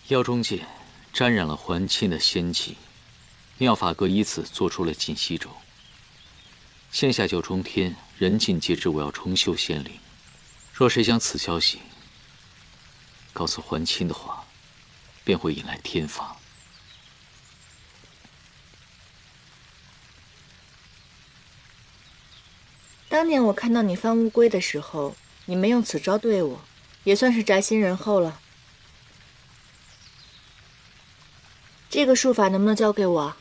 药中界沾染了还清的仙气，妙法阁以此做出了锦溪咒。现下九重天，人尽皆知我要重修仙灵。若谁将此消息告诉还清的话，便会引来天罚。当年我看到你翻乌龟的时候，你没用此招对我，也算是宅心仁厚了。这个术法能不能教给我啊？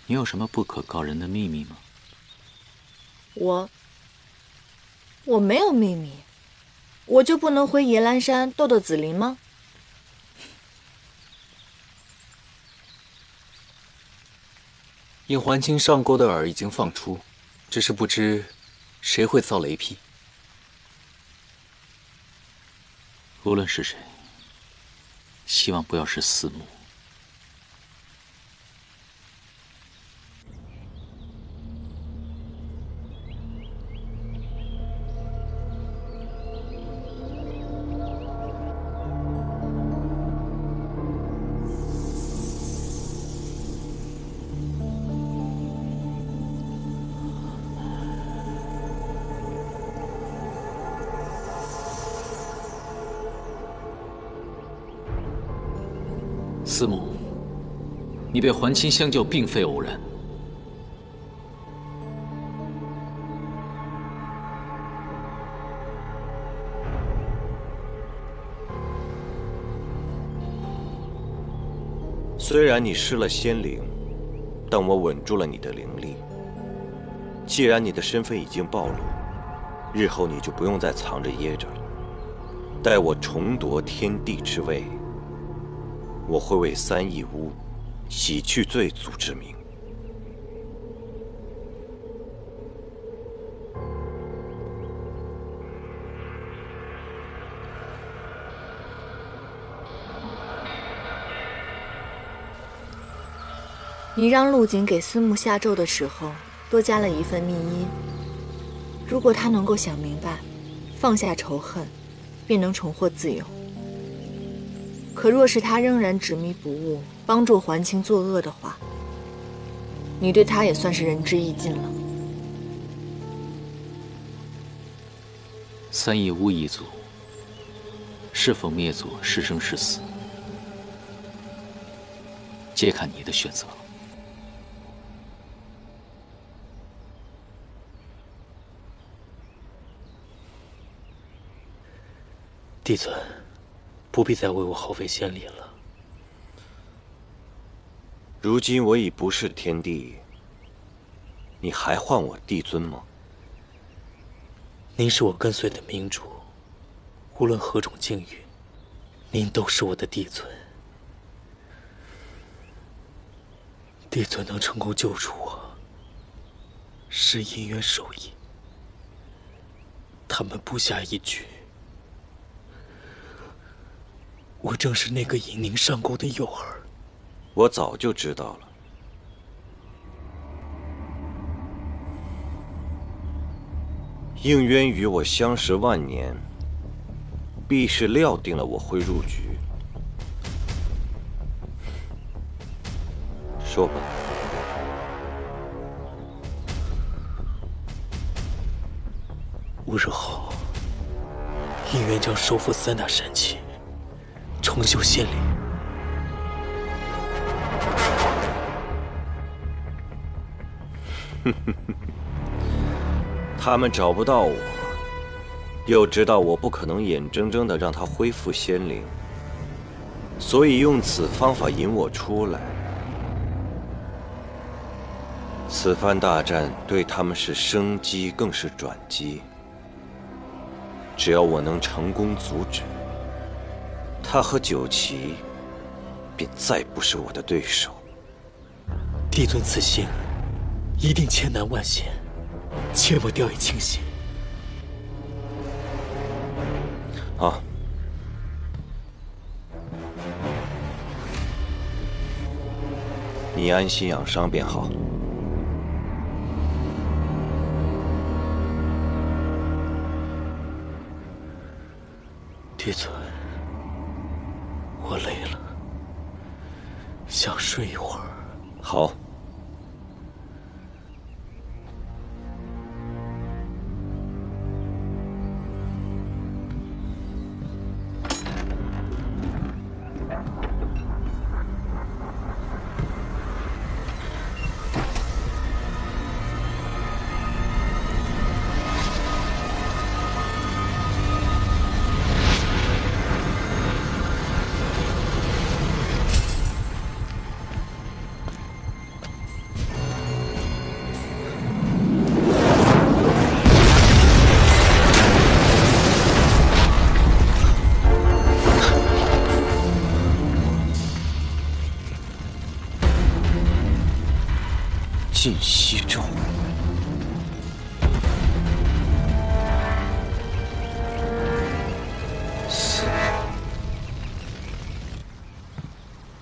你有什么不可告人的秘密吗？我没有秘密，我就不能回野兰山逗逗紫菱吗？因还清上钩的饵已经放出，只是不知谁会造雷劈。无论是谁，希望不要是四目。司母，你被还清相救并非偶然。虽然你失了仙灵，但我稳住了你的灵力。既然你的身份已经暴露，日后你就不用再藏着掖着了。待我重夺天地之位，我会为三义屋洗去罪祖之名。你让陆景给司慕下咒的时候，多加了一份密音。如果他能够想明白，放下仇恨，便能重获自由。可若是他仍然执迷不悟，帮助还清作恶的话，你对他也算是仁至义尽了。三义乌一族是否灭族，是生是死，皆看你的选择。帝尊，不必再为我耗费仙力了。如今我已不是天帝，你还唤我帝尊吗？您是我跟随的明主，无论何种境遇，您都是我的帝尊。帝尊能成功救出我，是姻缘授意。他们布下一局，我正是那个引您上钩的诱饵。我早就知道了。应渊与我相识万年，必是料定了我会入局。说吧。5日后，应渊将收复3大山气，重修仙灵。他们找不到我，又知道我不可能眼睁睁地让他恢复仙灵，所以用此方法引我出来。此番大战对他们是生机，更是转机。只要我能成功阻止，他和九岐便再不是我的对手。帝尊此行一定千难万险，切莫掉以轻心。啊，你安心养伤便好。帝尊，我累了，想睡一会儿。好。尽息咒。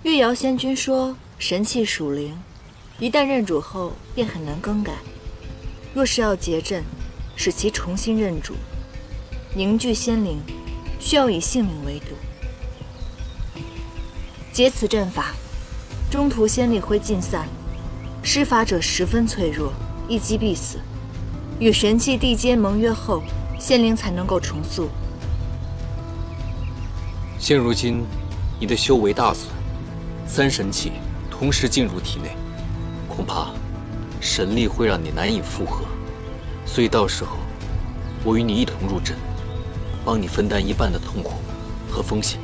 月瑶仙君说，神器属灵，一旦认主后便很难更改。若是要结阵，使其重新认主，凝聚仙灵，需要以性命为赌。结此阵法，中途仙力会尽散，施法者十分脆弱，一击必死。与神器缔结盟约后，仙灵才能够重塑。现如今，你的修为大损，3神器同时进入体内，恐怕神力会让你难以负荷。所以到时候，我与你一同入阵，帮你分担一半的痛苦和风险。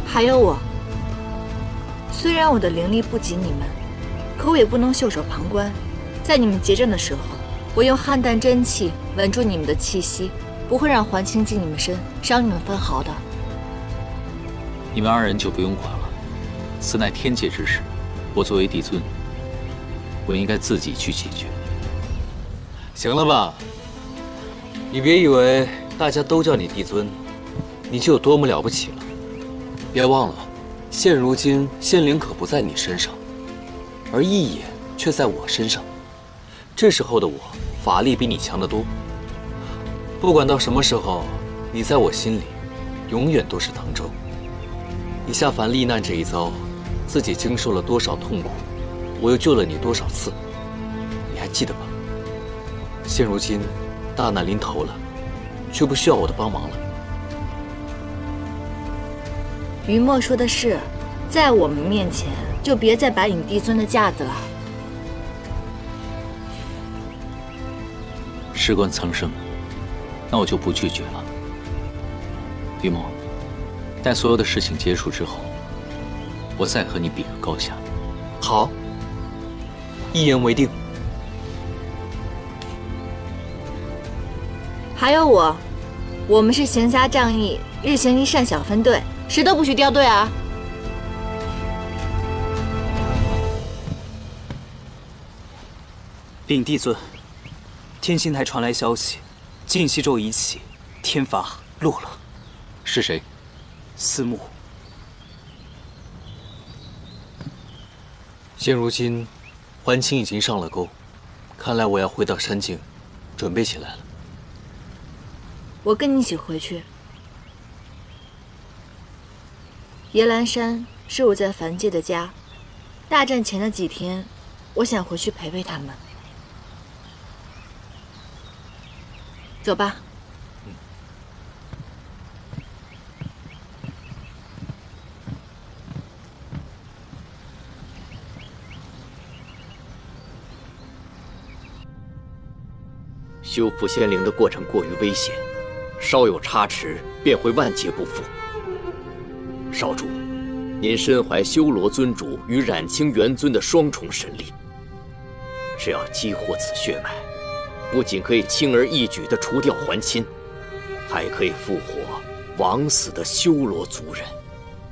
还有我，虽然我的灵力不及你们，可我也不能袖手旁观。在你们结阵的时候，我用汉淡真气稳住你们的气息，不会让还清进你们身，伤你们分毫的。你们2人就不用管了，此乃天界之事，我作为帝尊，我应该自己去解决。行了吧？你别以为大家都叫你帝尊，你就有多么了不起了。别忘了，现如今仙灵可不在你身上，而一眼却在我身上。这时候的我，法力比你强得多。不管到什么时候，你在我心里，永远都是唐周。你下凡历难这一遭，自己经受了多少痛苦，我又救了你多少次，你还记得吧？现如今，大难临头了，却不需要我的帮忙了。于墨说的是，在我们面前就别再摆你帝尊的架子了。事关苍生，那我就不拒绝了。于墨，待所有的事情结束之后，我再和你比个高下。好，一言为定。还有我们是行侠仗义、日行一善小分队，谁都不许掉队啊！禀帝尊，天心台传来消息，禁息咒已起，天罚落了。是谁？司慕。现如今，还清已经上了钩，看来我要回到山境，准备起来了。我跟你一起回去。野兰山是我在凡界的家，大战前的几天，我想回去陪陪他们。走吧。修复仙灵的过程过于危险，稍有差池便会万劫不复。少主，您身怀修罗尊主与染清元尊的双重神力，只要激活此血脉，不仅可以轻而易举地除掉还亲，还可以复活枉死的修罗族人。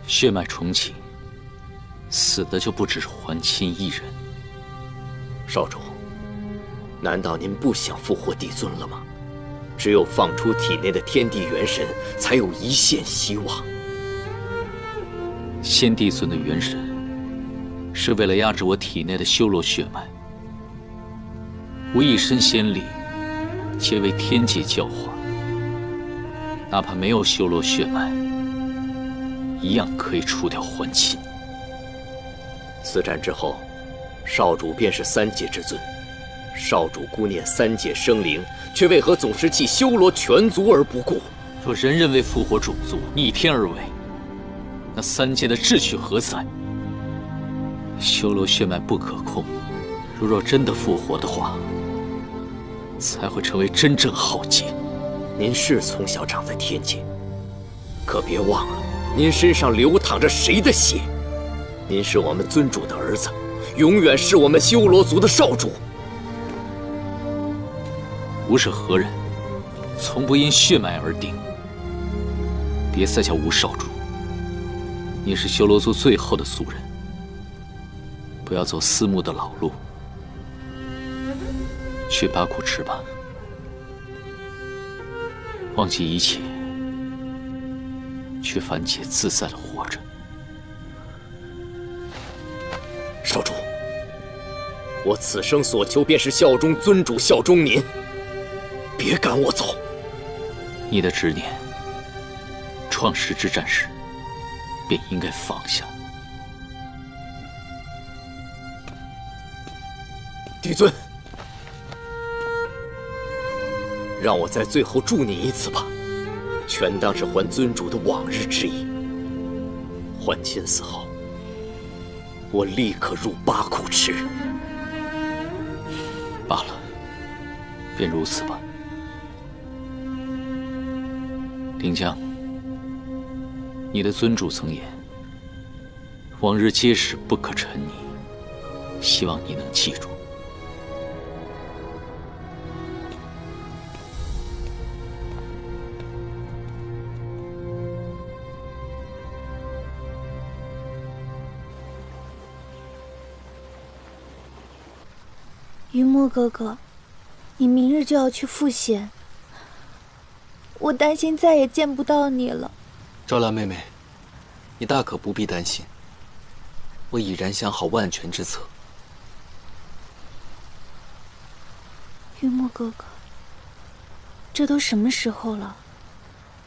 血脉重启，死的就不只是还亲一人。少主，难道您不想复活帝尊了吗？只有放出体内的天地元神，才有一线希望。先帝尊的元神，是为了压制我体内的修罗血脉。我一身仙力，皆为天界教化。哪怕没有修罗血脉，一样可以除掉桓钦。此战之后，少主便是三界之尊。少主孤念三界生灵，却为何总是弃修罗全族而不顾？若人人为复活种族逆天而为，那三界的秩序何在？修罗血脉不可控，若真的复活的话，才会成为真正浩劫。您是从小长在天界，可别忘了，您身上流淌着谁的血？您是我们尊主的儿子，永远是我们修罗族的少主。吾是何人，从不因血脉而定。别再叫吾少主，你是修罗族最后的族人，不要走私募的老路，去八股池吧，忘记一切，去凡界自在的活着。少主，我此生所求便是效忠尊主，效忠您。别赶我走！你的执念，创世之战时便应该放下。帝尊，让我在最后助你一次吧，全当是还尊主的往日之意。桓钦死后，我立刻入八股池。罢了，便如此吧。临江，你的尊主曾言，往日皆是不可沉溺，希望你能记住。云墨哥哥，你明日就要去赴险，我担心再也见不到你了。赵兰妹妹，你大可不必担心，我已然想好万全之策。云墨哥哥，这都什么时候了？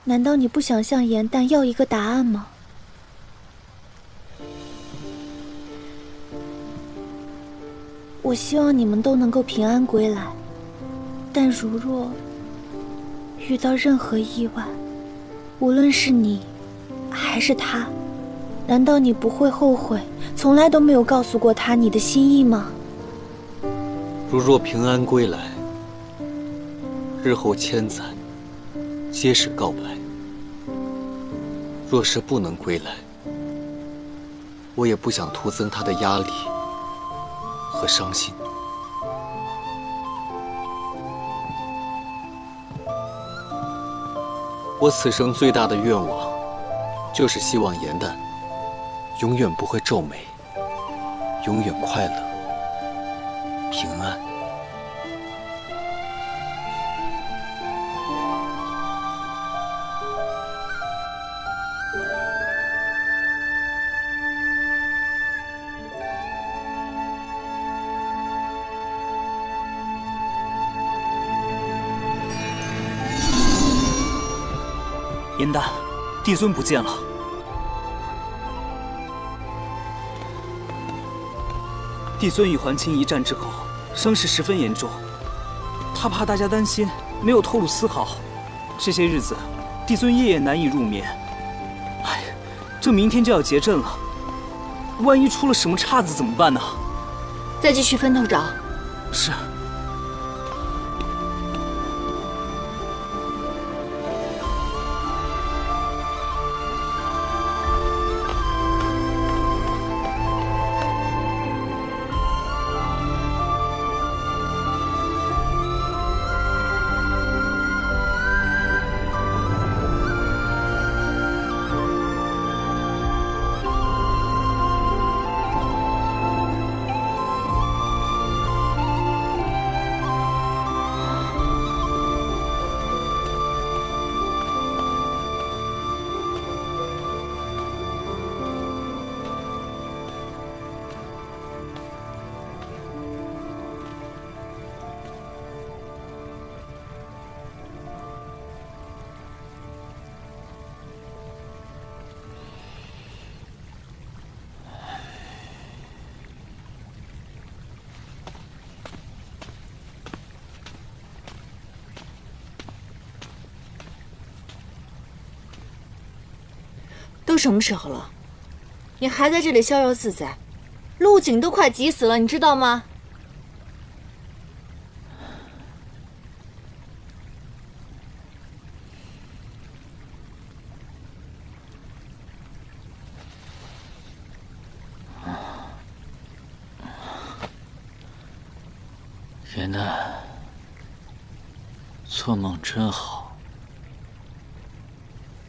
难道你不想向颜淡要一个答案吗？我希望你们都能够平安归来，但如若遇到任何意外，无论是你还是他，难道你不会后悔从来都没有告诉过他你的心意吗？如若平安归来，日后千载皆是告白；若是不能归来，我也不想徒增他的压力和伤心。我此生最大的愿望，就是希望颜淡永远不会皱眉，永远快乐、平安。颜淡，帝尊不见了。帝尊与桓钦一战之后，伤势十分严重，他怕大家担心，没有透露丝毫。这些日子，帝尊夜夜难以入眠。哎，这明天就要结阵了，万一出了什么岔子怎么办呢？再继续分头找。是。都什么时候了，你还在这里逍遥自在？陆景都快急死了，你知道吗？严丹，做梦真好，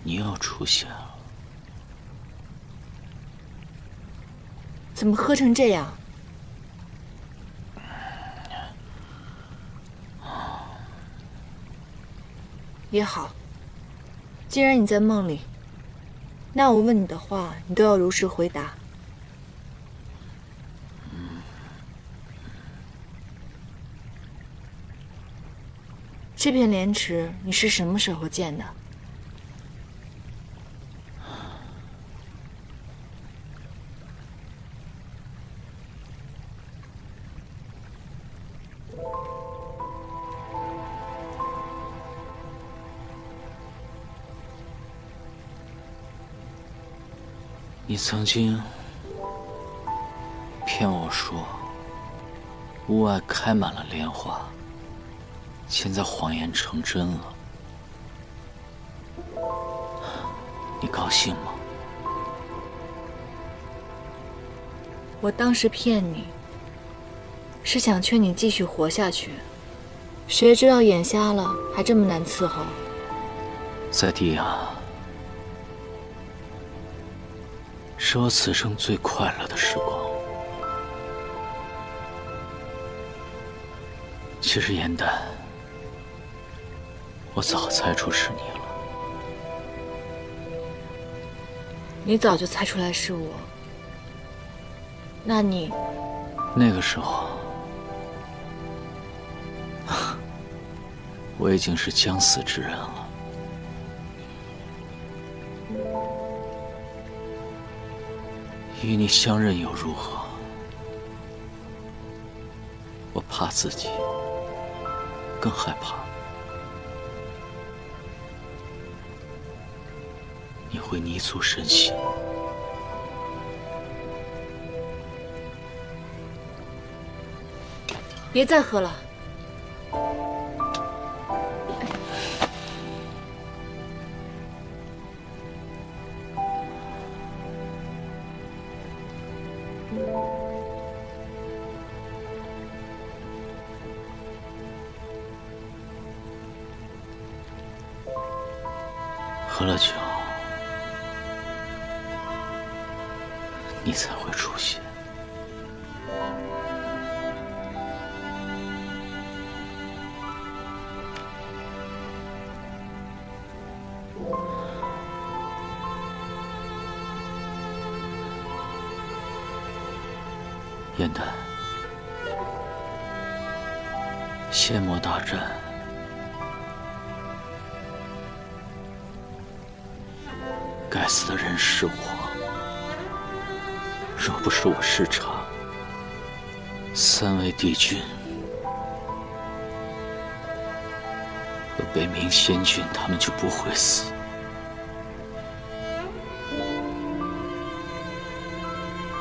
你又出现了。怎么喝成这样？也好，既然你在梦里，那我问你的话，你都要如实回答。这片莲池你是什么时候建的？你曾经骗我说屋外开满了莲花，现在谎言成真了，你高兴吗？我当时骗你，是想劝你继续活下去，谁知道眼瞎了还这么难伺候。在地啊，是我此生最快乐的时光。其实严丹，我早猜出是你了。你早就猜出来是我，那你那个时候，我已经是将死之人了。与你相认又如何？我怕自己，更害怕你会泥足深陷。别再喝了。喝了酒，你才会出现。严丹，仙魔大战，该死的人是我。若不是我失察，3位帝君和北冥仙君他们就不会死。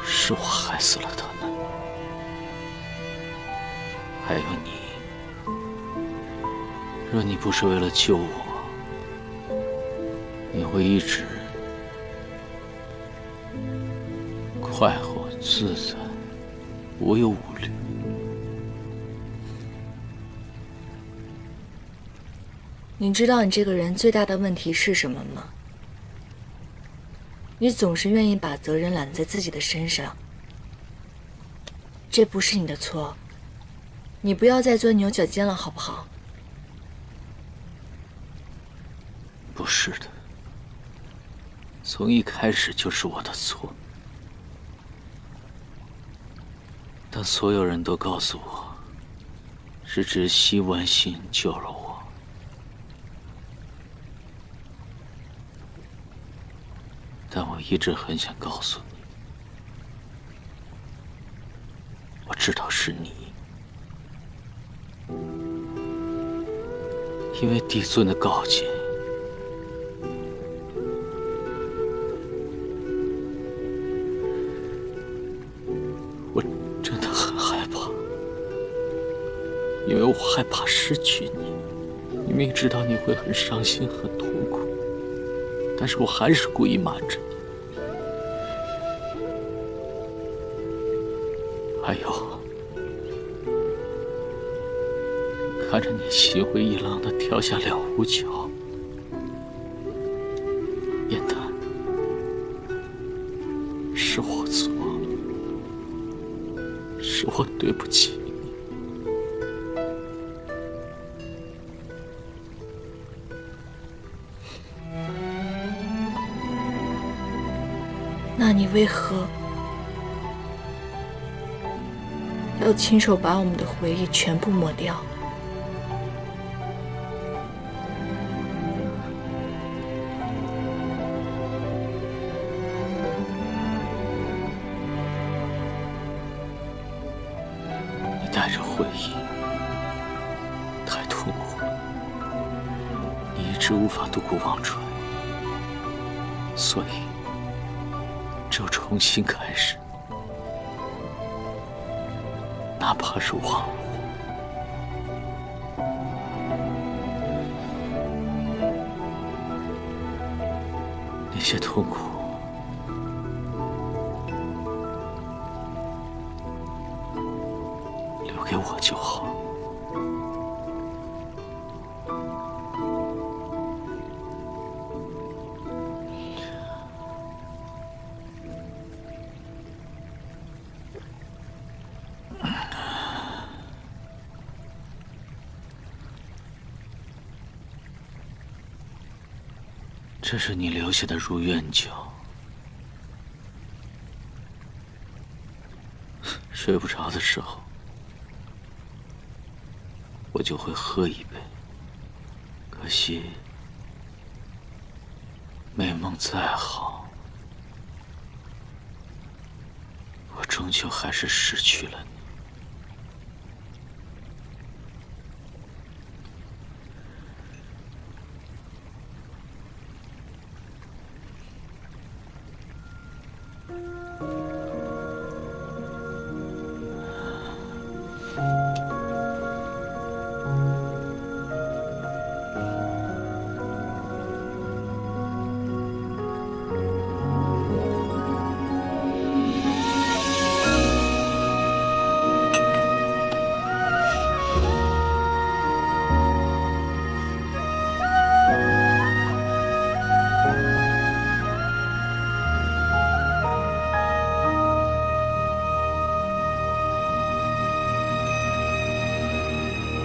是我害死了他们。还有你，若你不是为了救我，你会一直快活自在，无忧无虑。你知道你这个人最大的问题是什么吗？你总是愿意把责任揽在自己的身上，这不是你的错，你不要再钻牛角尖了，好不好？不是的，从一开始就是我的错。当所有人都告诉我，是直西万幸救了我，但我一直很想告诉你，我知道是你，因为帝尊的告诫，因为我害怕失去你。你明知道你会很伤心、很痛苦，但是我还是故意瞒着你。还有，看着你心灰意冷地跳下了无桥，燕丹，是我错了，是我对不起你。那你为何要亲手把我们的回忆全部抹掉？你带着回忆，太痛苦了，你一直无法渡过忘川，所以只有重新开始，哪怕是忘了我。那些痛苦，留给我就好。这是你留下的如愿酒，睡不着的时候，我就会喝一杯。可惜，美梦再好，我终究还是失去了你。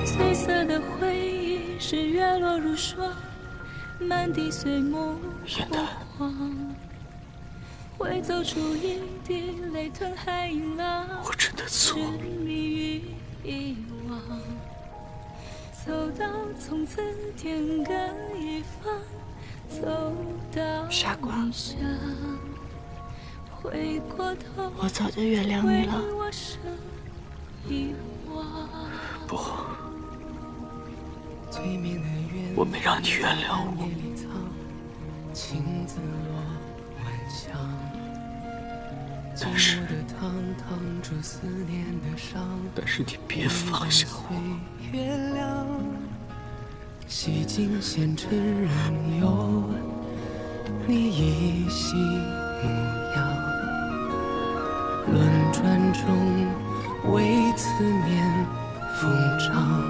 褪色的回忆是月落如霜，满地碎木枯黄，会走出一滴泪吞海银浪，我真的错了，痴迷于遗忘，走到从此天各一方，走到傻瓜，回过头，我早就原谅你了。不，我没让你原谅我。但是你别放下我。洗尽纤尘人有你依稀模样，轮转中为思念疯长。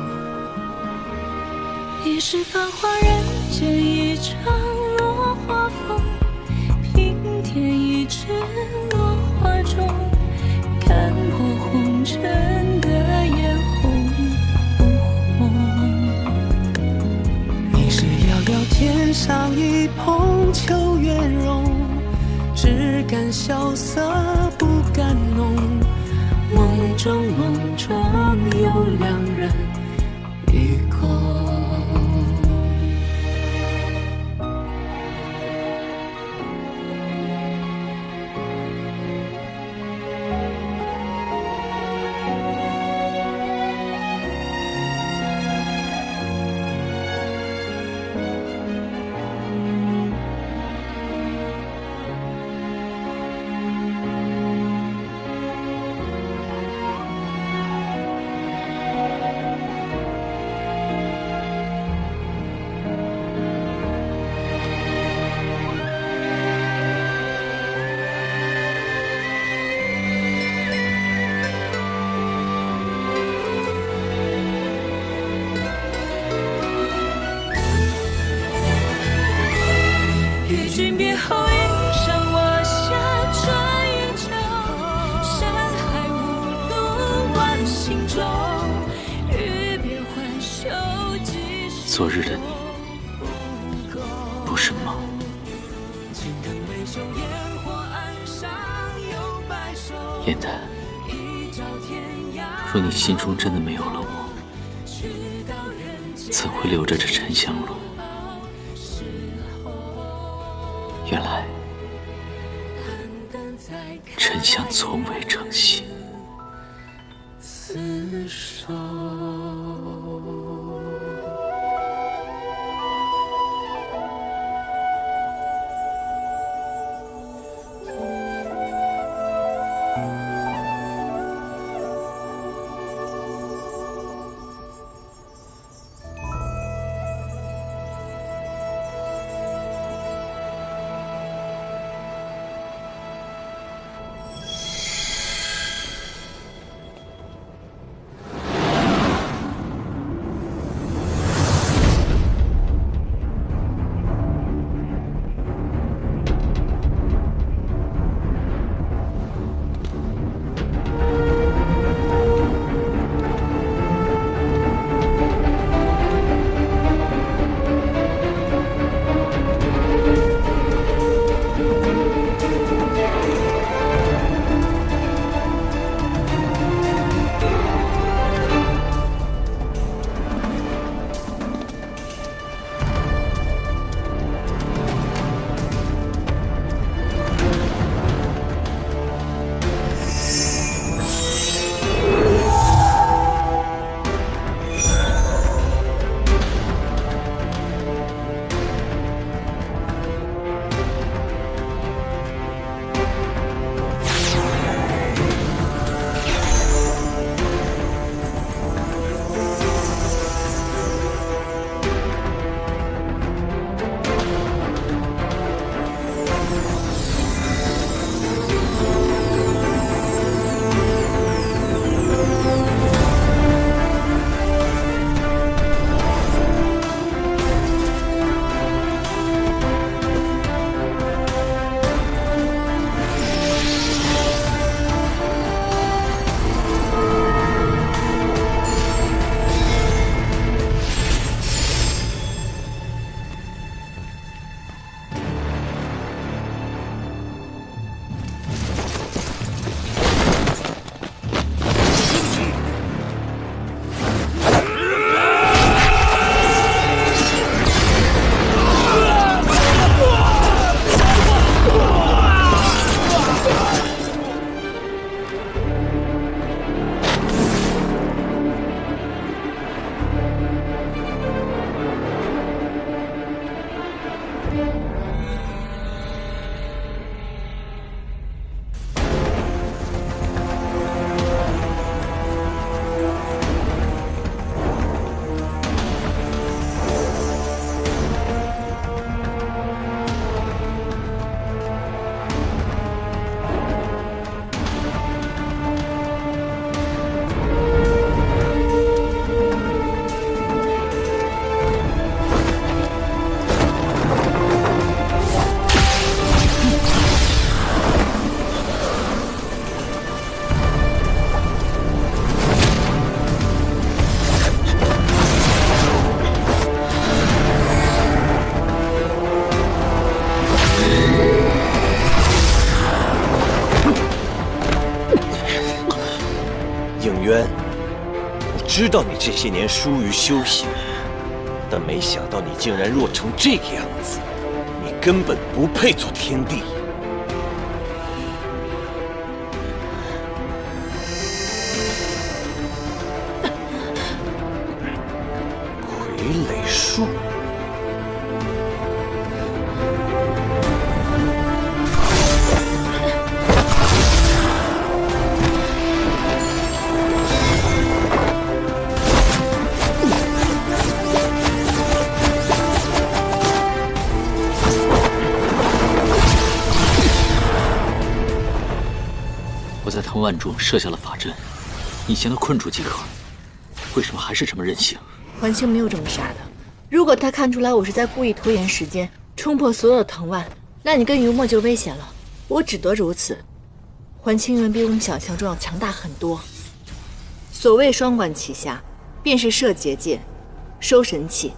一世繁华人间一场落花风，平添一纸落花中，看破红尘的眼红不红。你是遥遥天上一捧秋月容，只敢萧瑟不敢浓，梦中有两人与共。心中，欲别还休几时。昨日的你，不是梦。燕丹，若你心中真的没有了我，怎会留着这沉香炉？原来沉香从未成形。厮守。知道你这些年疏于修行，但没想到你竟然弱成这个样子，你根本不配做天帝。傀儡术。 在藤蔓中设下了法阵，你将他困住即可。为什么还是这么任性？环清没有这么傻的。如果他看出来我是在故意拖延时间，冲破所有的藤蔓，那你跟余墨就危险了。我只得如此。环清远比我们想象中要强大很多。所谓双管齐下，便是摄结界、收神器。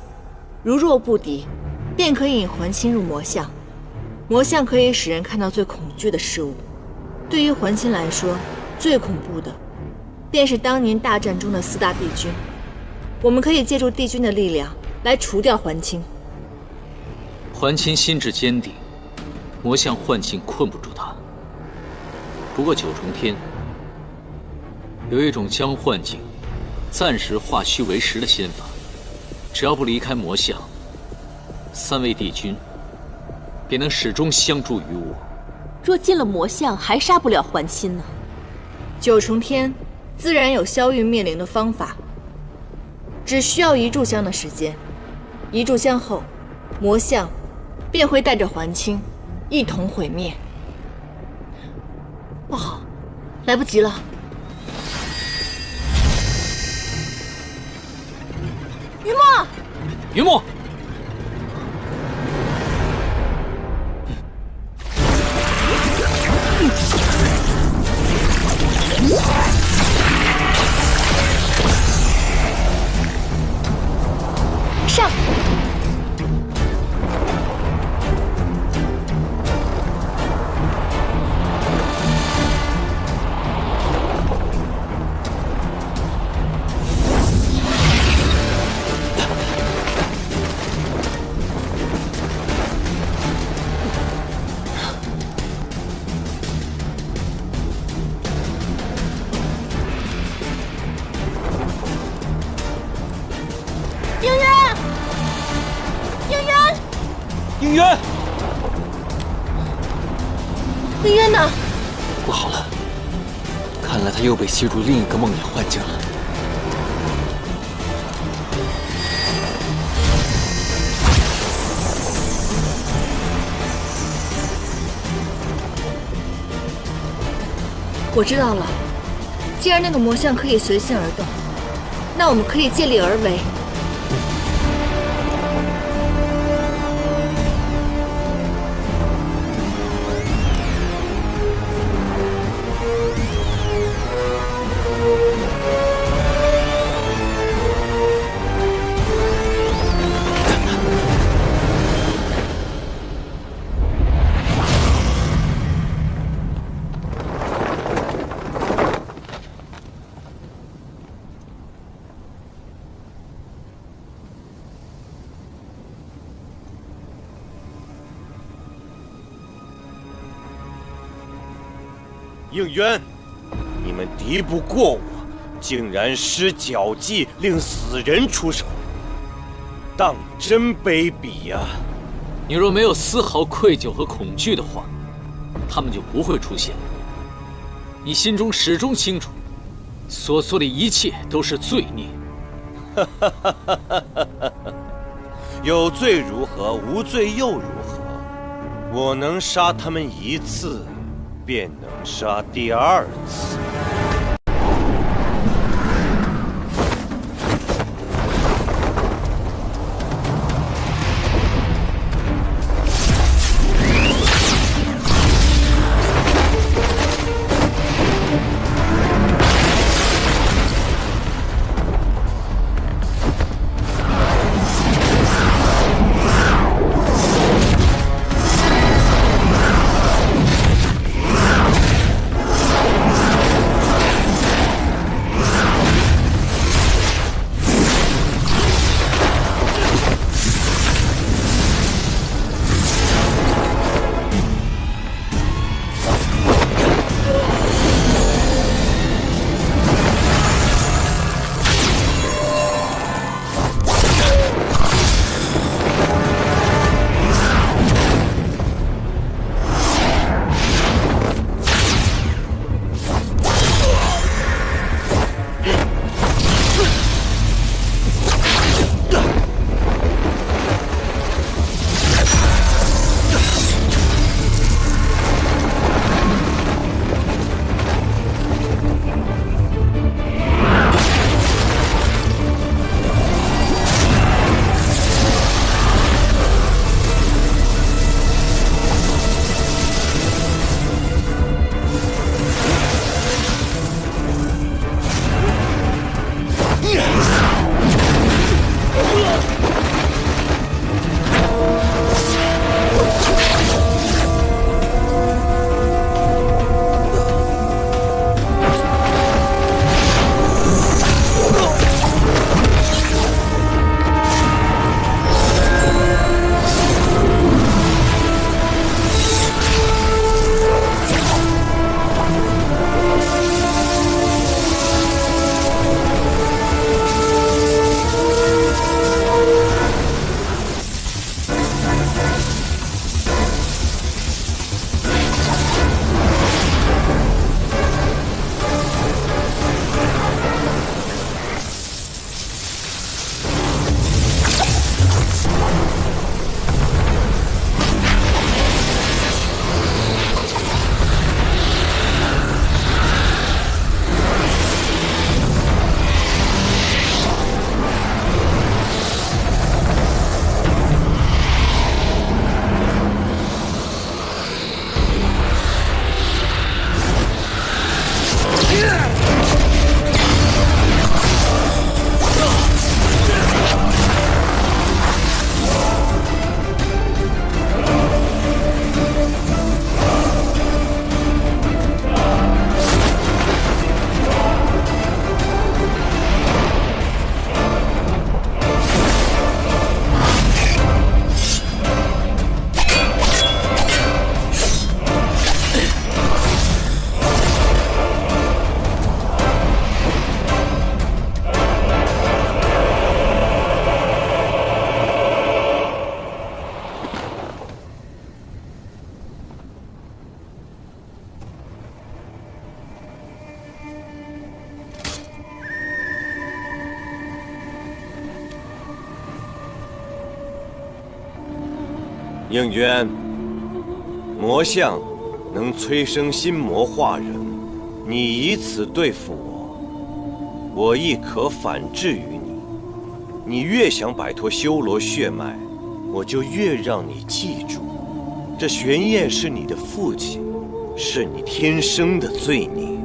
如若不敌，便可以引还清入魔像。魔像可以使人看到最恐惧的事物。对于还清来说，最恐怖的，便是当年大战中的4大帝君。我们可以借助帝君的力量来除掉还清。还清心智坚定，魔像幻境困不住他。不过九重天有一种将幻境暂时化虚为实的仙法，只要不离开魔像，3位帝君便能始终相助于我。若进了魔像，还杀不了还清呢？九重天自然有消域灭灵的方法，只需要1炷香的时间。1炷香后，魔像便会带着还清一同毁灭。不好，来不及了！云墨，云墨，上！应渊，应渊呢？不好了，看来他又被吸入另一个梦魇幻境了。我知道了，既然那个魔像可以随心而动，那我们可以借力而为。应渊，你们敌不过我，竟然施绞计令死人出手，当真卑鄙呀！你若没有丝毫愧疚和恐惧的话，他们就不会出现。你心中始终清楚，所做的一切都是罪孽。有罪如何？无罪又如何？我能杀他们1次，便能杀第2次。应渊，魔像能催生心魔化人，你以此对付我，我亦可反制于你。你越想摆脱修罗血脉，我就越让你记住，这玄烨是你的父亲，是你天生的罪孽。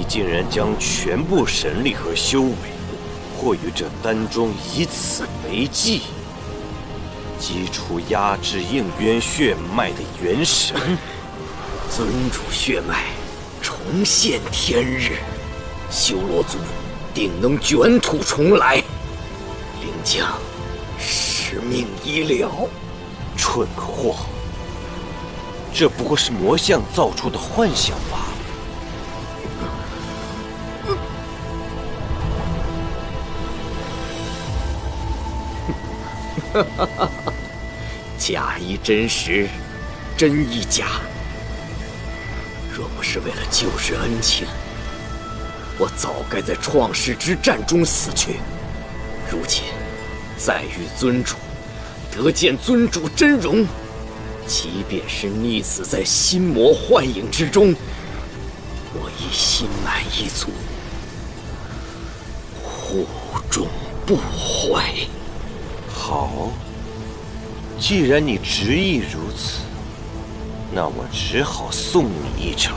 竟然将全部神力和修为汇于这丹中，以此为祭，击出压制应渊血脉的元神。尊主血脉重现天日，修罗族定能卷土重来。灵将，使命已了。蠢货！这不过是魔像造出的幻想吧？假亦真实，真亦假。若不是为了旧时恩情，我早该在创世之战中死去。如今再遇尊主，得见尊主真容，即便是溺死在心魔幻影之中，我亦心满意足，护重不坏。好，既然你执意如此，那我只好送你一程。